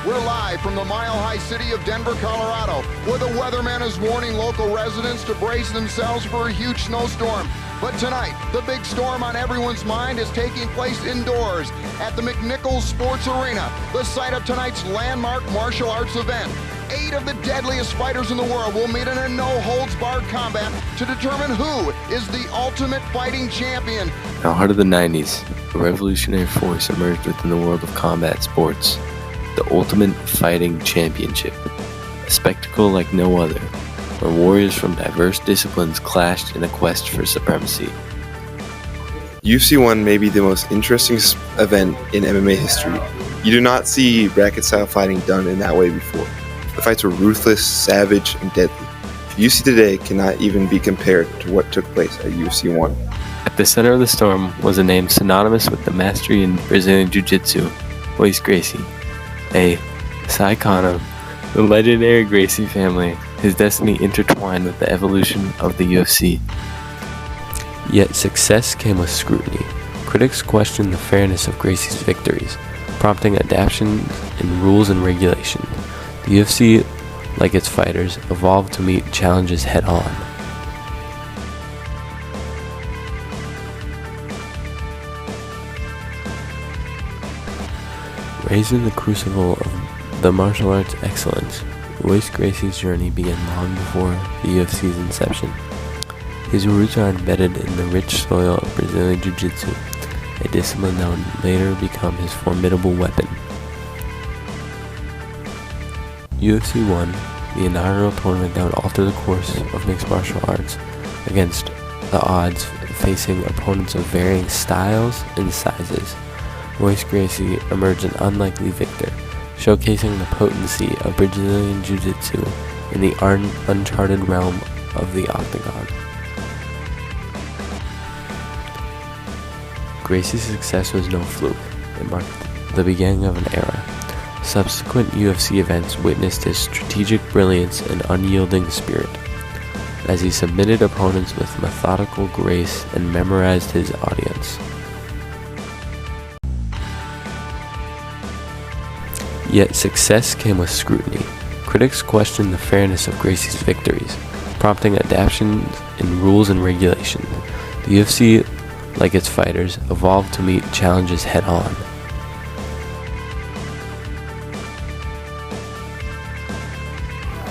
We're live from the mile-high city of Denver, Colorado, where the weatherman is warning local residents to brace themselves for a huge snowstorm. But tonight, the big storm on everyone's mind is taking place indoors at the McNichols Sports Arena, the site of tonight's landmark martial arts event. 8 of the deadliest fighters in the world will meet in a no-holds-barred combat to determine who is the ultimate fighting champion. In the heart of the 90s, a revolutionary force emerged within the world of combat sports. The Ultimate Fighting Championship, a spectacle like no other, where warriors from diverse disciplines clashed in a quest for supremacy. UFC 1 may be the most interesting event in MMA history. You do not see bracket-style fighting done in that way before. The fights were ruthless, savage, and deadly. UFC today cannot even be compared to what took place at UFC 1. At the center of the storm was a name synonymous with the mastery in Brazilian Jiu-Jitsu, Royce Gracie. A scion of the legendary Gracie family, his destiny intertwined with the evolution of the UFC. Yet success came with scrutiny. Critics questioned the fairness of Gracie's victories, prompting adaptations in rules and regulations. The UFC, like its fighters, evolved to meet challenges head-on. Raised in the crucible of the martial arts excellence, Royce Gracie's journey began long before the UFC's inception. His roots are embedded in the rich soil of Brazilian Jiu-Jitsu, a discipline that would later become his formidable weapon. UFC 1, the inaugural tournament that would alter the course of mixed martial arts, against the odds facing opponents of varying styles and sizes. Royce Gracie emerged an unlikely victor, showcasing the potency of Brazilian Jiu-Jitsu in the uncharted realm of the octagon. Gracie's success was no fluke. It marked the beginning of an era. Subsequent UFC events witnessed his strategic brilliance and unyielding spirit, as he submitted opponents with methodical grace and memorized his audience. Yet success came with scrutiny. Critics questioned the fairness of Gracie's victories, prompting adaptations in rules and regulations. The UFC, like its fighters, evolved to meet challenges head-on.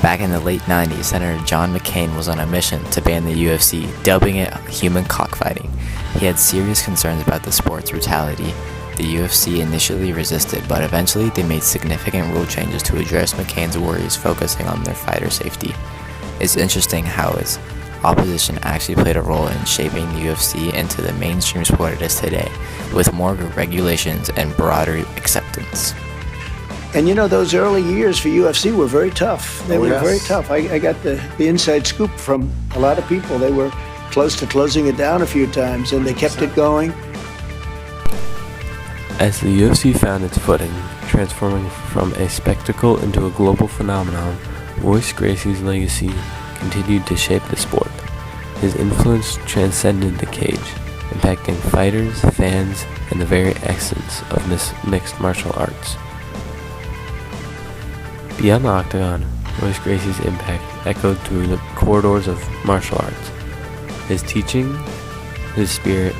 Back in the late 90s, Senator John McCain was on a mission to ban the UFC, dubbing it human cockfighting. He had serious concerns about the sport's brutality. The UFC initially resisted, but eventually they made significant rule changes to address McCain's worries, focusing on their fighter safety. It's interesting how his opposition actually played a role in shaping the UFC into the mainstream sport it is today, with more regulations and broader acceptance. And you know, those early years for UFC were very tough. They were very tough. I got the inside scoop from a lot of people. They were close to closing it down a few times, and they kept it going. As the UFC found its footing, transforming from a spectacle into a global phenomenon, Royce Gracie's legacy continued to shape the sport. His influence transcended the cage, impacting fighters, fans, and the very essence of mixed martial arts. Beyond the octagon, Royce Gracie's impact echoed through the corridors of martial arts. His teaching, his spirit,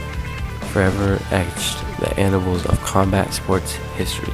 forever etched the annals of combat sports histories.